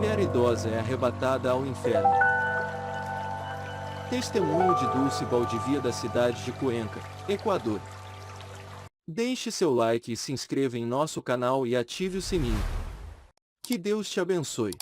Mulher idosa é arrebatada ao inferno. Testemunho de Dulce Valdivia da cidade de Cuenca, Equador. Deixe seu like e se inscreva em nosso canal e ative o sininho. Que Deus te abençoe.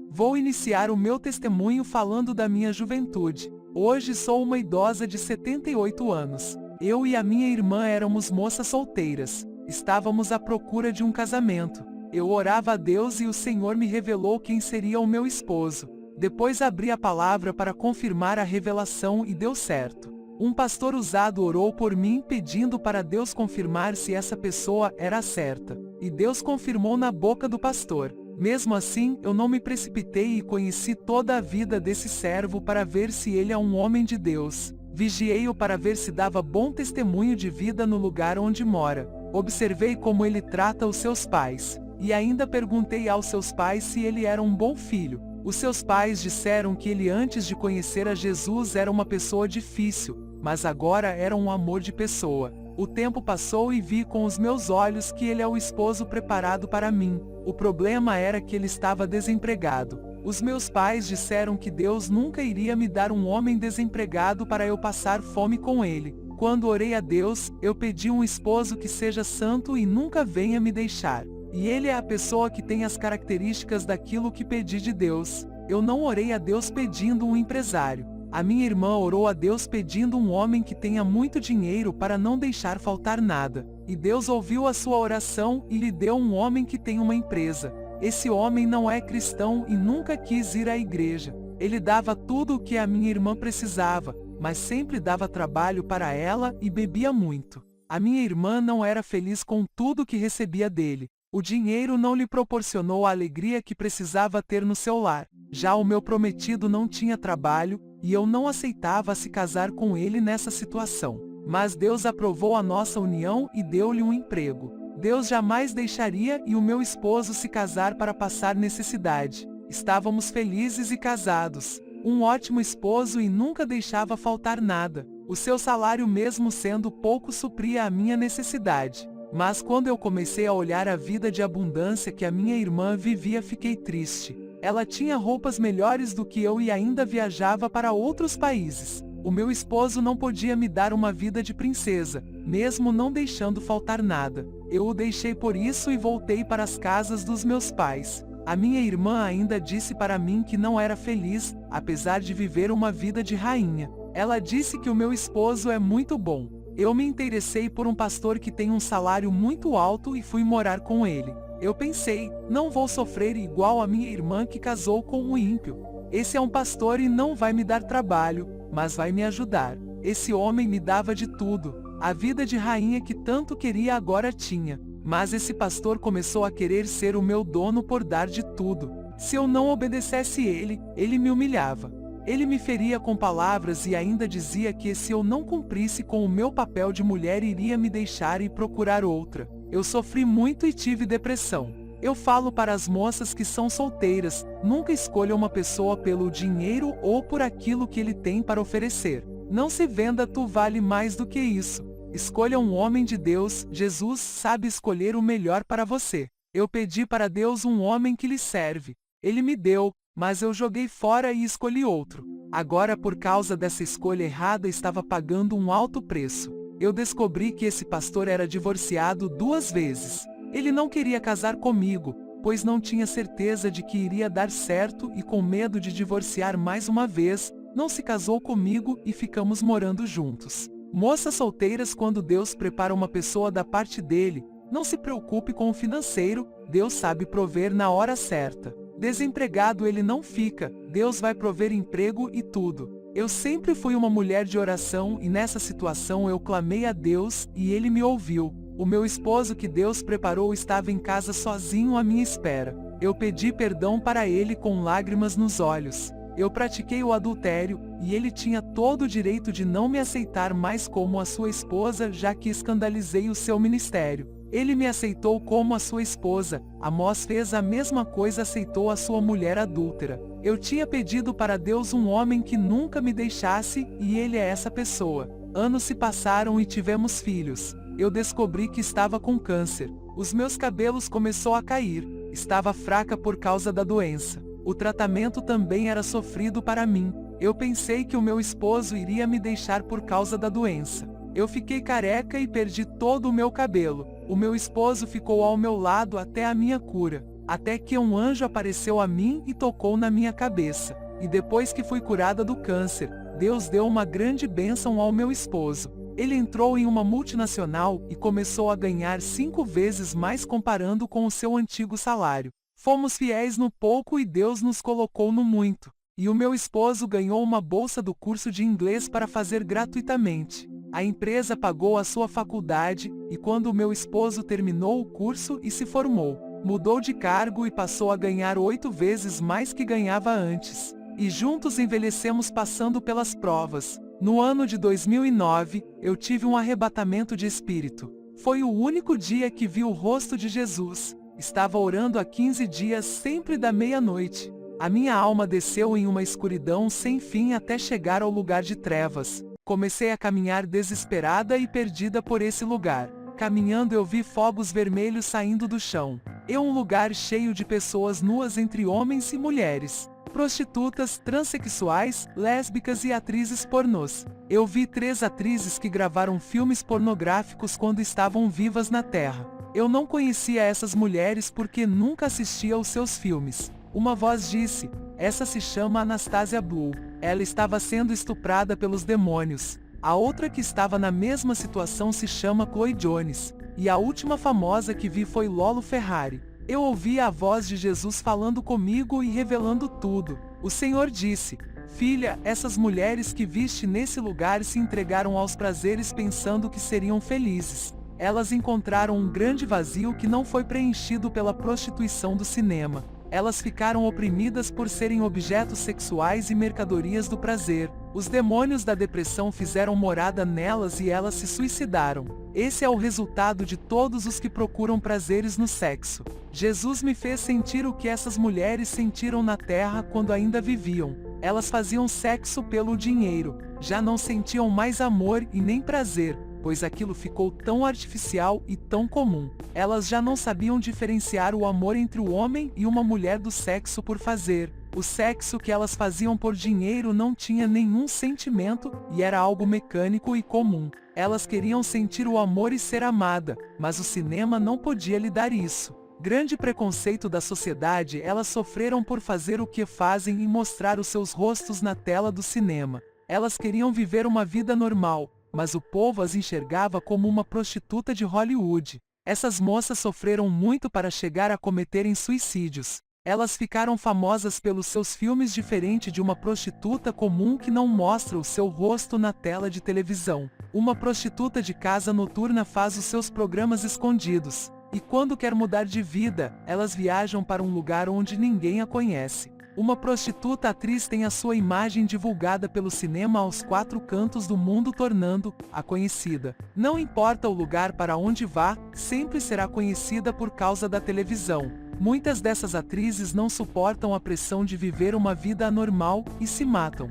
Vou iniciar o meu testemunho falando da minha juventude. Hoje sou uma idosa de 78 anos. Eu e a minha irmã éramos moças solteiras. Estávamos à procura de um casamento. Eu orava a Deus e o Senhor me revelou quem seria o meu esposo. Depois abri a palavra para confirmar a revelação e deu certo. Um pastor usado orou por mim pedindo para Deus confirmar se essa pessoa era a certa. E Deus confirmou na boca do pastor. Mesmo assim, eu não me precipitei e conheci toda a vida desse servo para ver se ele é um homem de Deus. Vigiei-o para ver se dava bom testemunho de vida no lugar onde mora. Observei como ele trata os seus pais. E ainda perguntei aos seus pais se ele era um bom filho. Os seus pais disseram que ele antes de conhecer a Jesus era uma pessoa difícil, mas agora era um amor de pessoa. O tempo passou e vi com os meus olhos que ele é o esposo preparado para mim. O problema era que ele estava desempregado. Os meus pais disseram que Deus nunca iria me dar um homem desempregado para eu passar fome com ele. Quando orei a Deus, eu pedi um esposo que seja santo e nunca venha me deixar. E ele é a pessoa que tem as características daquilo que pedi de Deus. Eu não orei a Deus pedindo um empresário. A minha irmã orou a Deus pedindo um homem que tenha muito dinheiro para não deixar faltar nada. E Deus ouviu a sua oração e lhe deu um homem que tem uma empresa. Esse homem não é cristão e nunca quis ir à igreja. Ele dava tudo o que a minha irmã precisava, mas sempre dava trabalho para ela e bebia muito. A minha irmã não era feliz com tudo que recebia dele. O dinheiro não lhe proporcionou a alegria que precisava ter no seu lar. Já o meu prometido não tinha trabalho, e eu não aceitava se casar com ele nessa situação. Mas Deus aprovou a nossa união e deu-lhe um emprego. Deus jamais deixaria e o meu esposo se casar para passar necessidade. Estávamos felizes e casados. Um ótimo esposo e nunca deixava faltar nada. O seu salário mesmo sendo pouco supria a minha necessidade. Mas quando eu comecei a olhar a vida de abundância que a minha irmã vivia, fiquei triste. Ela tinha roupas melhores do que eu e ainda viajava para outros países. O meu esposo não podia me dar uma vida de princesa, mesmo não deixando faltar nada. Eu o deixei por isso e voltei para as casas dos meus pais. A minha irmã ainda disse para mim que não era feliz, apesar de viver uma vida de rainha. Ela disse que o meu esposo é muito bom. Eu me interessei por um pastor que tem um salário muito alto e fui morar com ele. Eu pensei, não vou sofrer igual a minha irmã que casou com um ímpio. Esse é um pastor e não vai me dar trabalho, mas vai me ajudar. Esse homem me dava de tudo. A vida de rainha que tanto queria agora tinha. Mas esse pastor começou a querer ser o meu dono por dar de tudo. Se eu não obedecesse ele, ele me humilhava. Ele me feria com palavras e ainda dizia que se eu não cumprisse com o meu papel de mulher iria me deixar e procurar outra. Eu sofri muito e tive depressão. Eu falo para as moças que são solteiras, nunca escolha uma pessoa pelo dinheiro ou por aquilo que ele tem para oferecer. Não se venda, tu vale mais do que isso. Escolha um homem de Deus, Jesus sabe escolher o melhor para você. Eu pedi para Deus um homem que lhe serve. Ele me deu, mas eu joguei fora e escolhi outro. Agora, por causa dessa escolha errada, estava pagando um alto preço. Eu descobri que esse pastor era divorciado 2 vezes. Ele não queria casar comigo, pois não tinha certeza de que iria dar certo e com medo de divorciar mais uma vez, não se casou comigo e ficamos morando juntos. Moças solteiras, quando Deus prepara uma pessoa da parte dele, não se preocupe com o financeiro, Deus sabe prover na hora certa. Desempregado ele não fica, Deus vai prover emprego e tudo. Eu sempre fui uma mulher de oração e nessa situação eu clamei a Deus e ele me ouviu. O meu esposo que Deus preparou estava em casa sozinho à minha espera. Eu pedi perdão para ele com lágrimas nos olhos. Eu pratiquei o adultério e ele tinha todo o direito de não me aceitar mais como a sua esposa, já que escandalizei o seu ministério. Ele me aceitou como a sua esposa. Amós fez a mesma coisa, aceitou a sua mulher adúltera. Eu tinha pedido para Deus um homem que nunca me deixasse, e ele é essa pessoa. Anos se passaram e tivemos filhos. Eu descobri que estava com câncer. Os meus cabelos começou a cair, estava fraca por causa da doença. O tratamento também era sofrido para mim. Eu pensei que o meu esposo iria me deixar por causa da doença. Eu fiquei careca e perdi todo o meu cabelo. O meu esposo ficou ao meu lado até a minha cura, até que um anjo apareceu a mim e tocou na minha cabeça. E depois que fui curada do câncer, Deus deu uma grande bênção ao meu esposo. Ele entrou em uma multinacional e começou a ganhar 5 vezes mais comparando com o seu antigo salário. Fomos fiéis no pouco e Deus nos colocou no muito. E o meu esposo ganhou uma bolsa do curso de inglês para fazer gratuitamente. A empresa pagou a sua faculdade, e quando o meu esposo terminou o curso e se formou, mudou de cargo e passou a ganhar 8 vezes mais que ganhava antes. E juntos envelhecemos passando pelas provas. No ano de 2009, eu tive um arrebatamento de espírito. Foi o único dia que vi o rosto de Jesus. Estava orando há 15 dias sempre da meia-noite. A minha alma desceu em uma escuridão sem fim até chegar ao lugar de trevas. Comecei a caminhar desesperada e perdida por esse lugar. Caminhando eu vi fogos vermelhos saindo do chão. Um lugar cheio de pessoas nuas entre homens e mulheres. Prostitutas, transexuais, lésbicas e atrizes pornôs. Eu vi 3 atrizes que gravaram filmes pornográficos quando estavam vivas na Terra. Eu não conhecia essas mulheres porque nunca assistia aos seus filmes. Uma voz disse: essa se chama Anastasia Blue. Ela estava sendo estuprada pelos demônios. A outra que estava na mesma situação se chama Chloe Jones. E a última famosa que vi foi Lolo Ferrari. Eu ouvi a voz de Jesus falando comigo e revelando tudo. O Senhor disse: filha, essas mulheres que viste nesse lugar se entregaram aos prazeres pensando que seriam felizes. Elas encontraram um grande vazio que não foi preenchido pela prostituição do cinema. Elas ficaram oprimidas por serem objetos sexuais e mercadorias do prazer. Os demônios da depressão fizeram morada nelas e elas se suicidaram. Esse é o resultado de todos os que procuram prazeres no sexo. Jesus me fez sentir o que essas mulheres sentiram na terra quando ainda viviam. Elas faziam sexo pelo dinheiro. Já não sentiam mais amor e nem prazer, pois aquilo ficou tão artificial e tão comum. Elas já não sabiam diferenciar o amor entre o homem e uma mulher do sexo por fazer. O sexo que elas faziam por dinheiro não tinha nenhum sentimento e era algo mecânico e comum. Elas queriam sentir o amor e ser amada, mas o cinema não podia lhe dar isso. Grande preconceito da sociedade, elas sofreram por fazer o que fazem e mostrar os seus rostos na tela do cinema. Elas queriam viver uma vida normal, mas o povo as enxergava como uma prostituta de Hollywood. Essas moças sofreram muito para chegar a cometerem suicídios. Elas ficaram famosas pelos seus filmes diferente de uma prostituta comum que não mostra o seu rosto na tela de televisão. Uma prostituta de casa noturna faz os seus programas escondidos. E quando quer mudar de vida, elas viajam para um lugar onde ninguém a conhece. Uma prostituta atriz tem a sua imagem divulgada pelo cinema aos 4 cantos do mundo, tornando-a conhecida. Não importa o lugar para onde vá, sempre será conhecida por causa da televisão. Muitas dessas atrizes não suportam a pressão de viver uma vida anormal e se matam.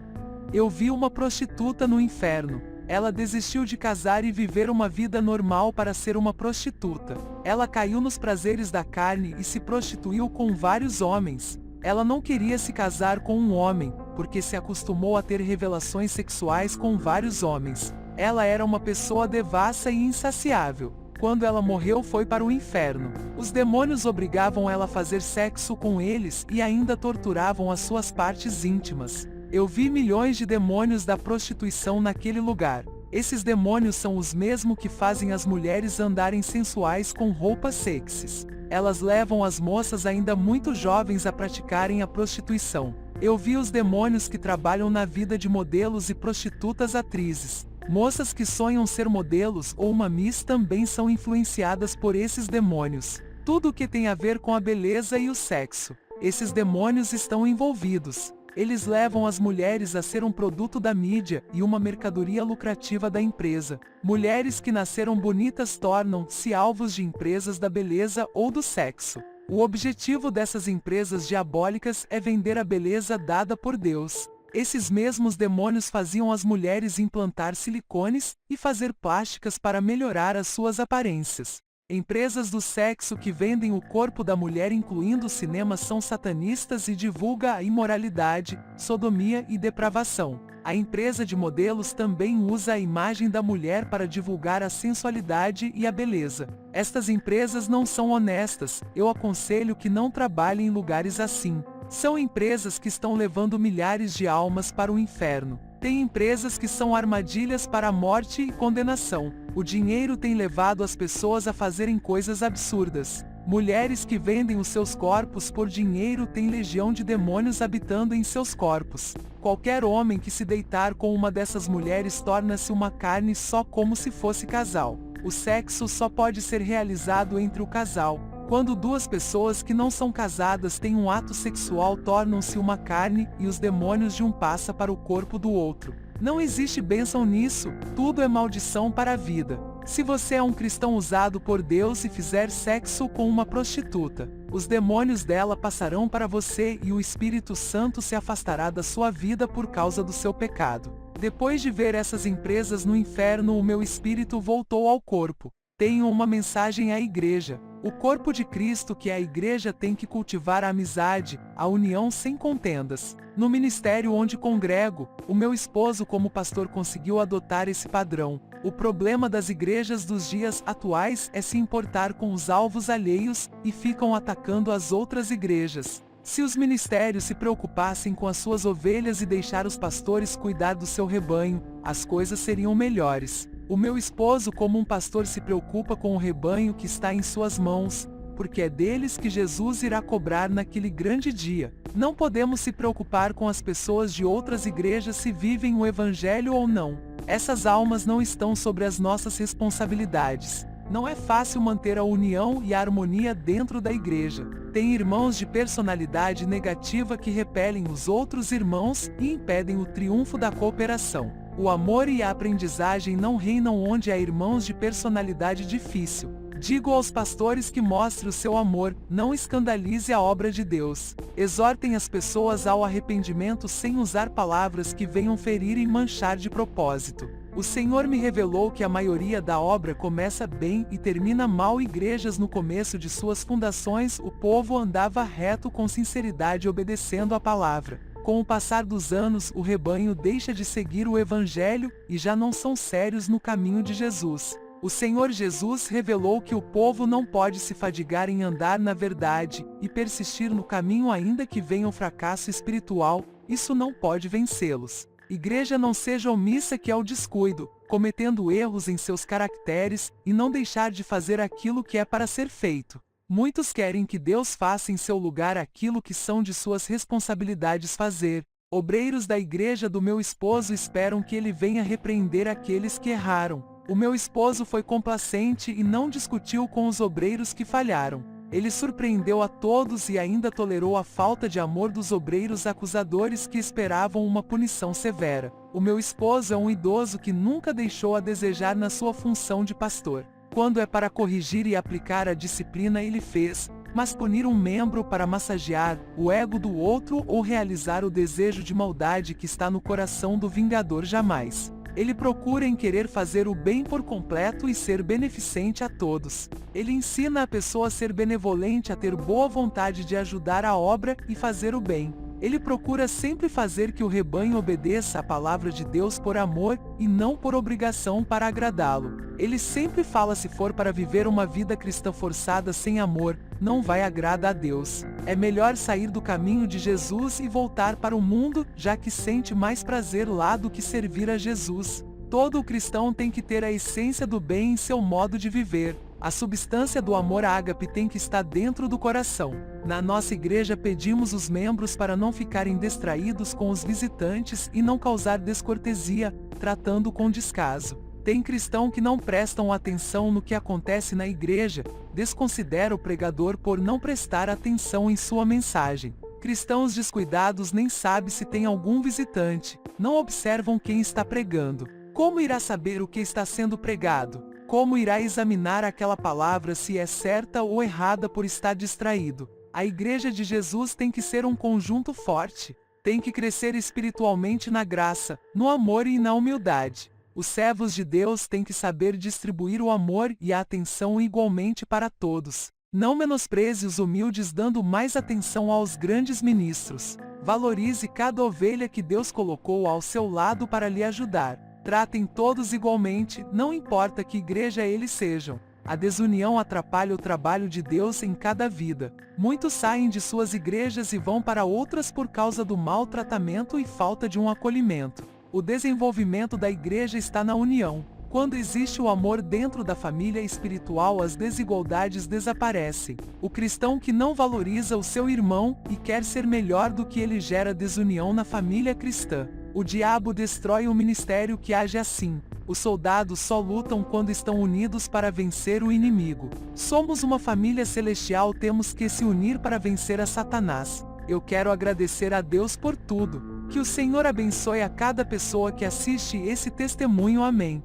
Eu vi uma prostituta no inferno. Ela desistiu de casar e viver uma vida normal para ser uma prostituta. Ela caiu nos prazeres da carne e se prostituiu com vários homens. Ela não queria se casar com um homem, porque se acostumou a ter revelações sexuais com vários homens. Ela era uma pessoa devassa e insaciável. Quando ela morreu, foi para o inferno. Os demônios obrigavam ela a fazer sexo com eles e ainda torturavam as suas partes íntimas. Eu vi milhões de demônios da prostituição naquele lugar. Esses demônios são os mesmos que fazem as mulheres andarem sensuais com roupas sexys. Elas levam as moças ainda muito jovens a praticarem a prostituição. Eu vi os demônios que trabalham na vida de modelos e prostitutas atrizes. Moças que sonham ser modelos ou uma miss também são influenciadas por esses demônios. Tudo o que tem a ver com a beleza e o sexo. Esses demônios estão envolvidos. Eles levam as mulheres a ser um produto da mídia e uma mercadoria lucrativa da empresa. Mulheres que nasceram bonitas tornam-se alvos de empresas da beleza ou do sexo. O objetivo dessas empresas diabólicas é vender a beleza dada por Deus. Esses mesmos demônios faziam as mulheres implantar silicones e fazer plásticas para melhorar as suas aparências. Empresas do sexo que vendem o corpo da mulher incluindo cinemas são satanistas e divulga a imoralidade, sodomia e depravação. A empresa de modelos também usa a imagem da mulher para divulgar a sensualidade e a beleza. Estas empresas não são honestas, eu aconselho que não trabalhe em lugares assim. São empresas que estão levando milhares de almas para o inferno. Tem empresas que são armadilhas para a morte e condenação. O dinheiro tem levado as pessoas a fazerem coisas absurdas. Mulheres que vendem os seus corpos por dinheiro têm legião de demônios habitando em seus corpos. Qualquer homem que se deitar com uma dessas mulheres torna-se uma carne só como se fosse casal. O sexo só pode ser realizado entre o casal. Quando duas pessoas que não são casadas têm um ato sexual tornam-se uma carne e os demônios de um passa para o corpo do outro. Não existe bênção nisso, tudo é maldição para a vida. Se você é um cristão usado por Deus e fizer sexo com uma prostituta, os demônios dela passarão para você e o Espírito Santo se afastará da sua vida por causa do seu pecado. Depois de ver essas empresas no inferno, o meu espírito voltou ao corpo. Tenho uma mensagem à igreja. O corpo de Cristo, que é a igreja, tem que cultivar a amizade, a união sem contendas. No ministério onde congrego, o meu esposo como pastor conseguiu adotar esse padrão. O problema das igrejas dos dias atuais é se importar com os alvos alheios e ficam atacando as outras igrejas. Se os ministérios se preocupassem com as suas ovelhas e deixar os pastores cuidar do seu rebanho, as coisas seriam melhores. O meu esposo como um pastor se preocupa com o rebanho que está em suas mãos, porque é deles que Jesus irá cobrar naquele grande dia. Não podemos se preocupar com as pessoas de outras igrejas se vivem o evangelho ou não. Essas almas não estão sobre as nossas responsabilidades. Não é fácil manter a união e a harmonia dentro da igreja. Tem irmãos de personalidade negativa que repelem os outros irmãos e impedem o triunfo da cooperação. O amor e a aprendizagem não reinam onde há irmãos de personalidade difícil. Digo aos pastores que mostre o seu amor, não escandalize a obra de Deus. Exortem as pessoas ao arrependimento sem usar palavras que venham ferir e manchar de propósito. O Senhor me revelou que a maioria da obra começa bem e termina mal. Igrejas no começo de suas fundações, o povo andava reto com sinceridade obedecendo a palavra. Com o passar dos anos, o rebanho deixa de seguir o evangelho e já não são sérios no caminho de Jesus. O Senhor Jesus revelou que o povo não pode se fadigar em andar na verdade e persistir no caminho ainda que venha o fracasso espiritual, isso não pode vencê-los. Igreja, não seja omissa que é o descuido, cometendo erros em seus caracteres e não deixar de fazer aquilo que é para ser feito. Muitos querem que Deus faça em seu lugar aquilo que são de suas responsabilidades fazer. Obreiros da igreja do meu esposo esperam que ele venha repreender aqueles que erraram. O meu esposo foi complacente e não discutiu com os obreiros que falharam. Ele surpreendeu a todos e ainda tolerou a falta de amor dos obreiros acusadores que esperavam uma punição severa. O meu esposo é um idoso que nunca deixou a desejar na sua função de pastor. Quando é para corrigir e aplicar a disciplina ele fez, mas punir um membro para massagear o ego do outro ou realizar o desejo de maldade que está no coração do vingador jamais. Ele procura em querer fazer o bem por completo e ser beneficente a todos. Ele ensina a pessoa a ser benevolente, a ter boa vontade de ajudar a obra e fazer o bem. Ele procura sempre fazer que o rebanho obedeça à palavra de Deus por amor e não por obrigação para agradá-lo. Ele sempre fala: se for para viver uma vida cristã forçada sem amor, não vai agradar a Deus. É melhor sair do caminho de Jesus e voltar para o mundo, já que sente mais prazer lá do que servir a Jesus. Todo cristão tem que ter a essência do bem em seu modo de viver. A substância do amor ágape tem que estar dentro do coração. Na nossa igreja pedimos os membros para não ficarem distraídos com os visitantes e não causar descortesia, tratando com descaso. Tem cristão que não prestam atenção no que acontece na igreja, desconsidera o pregador por não prestar atenção em sua mensagem. Cristãos descuidados nem sabem se tem algum visitante, não observam quem está pregando. Como irá saber o que está sendo pregado? Como irá examinar aquela palavra se é certa ou errada por estar distraído? A igreja de Jesus tem que ser um conjunto forte. Tem que crescer espiritualmente na graça, no amor e na humildade. Os servos de Deus têm que saber distribuir o amor e a atenção igualmente para todos. Não menospreze os humildes dando mais atenção aos grandes ministros. Valorize cada ovelha que Deus colocou ao seu lado para lhe ajudar. Tratem todos igualmente, não importa que igreja eles sejam. A desunião atrapalha o trabalho de Deus em cada vida. Muitos saem de suas igrejas e vão para outras por causa do maltratamento e falta de um acolhimento. O desenvolvimento da igreja está na união. Quando existe o amor dentro da família espiritual, as desigualdades desaparecem. O cristão que não valoriza o seu irmão e quer ser melhor do que ele gera desunião na família cristã. O diabo destrói um ministério que age assim. Os soldados só lutam quando estão unidos para vencer o inimigo. Somos uma família celestial, temos que se unir para vencer a Satanás. Eu quero agradecer a Deus por tudo. Que o Senhor abençoe a cada pessoa que assiste esse testemunho. Amém.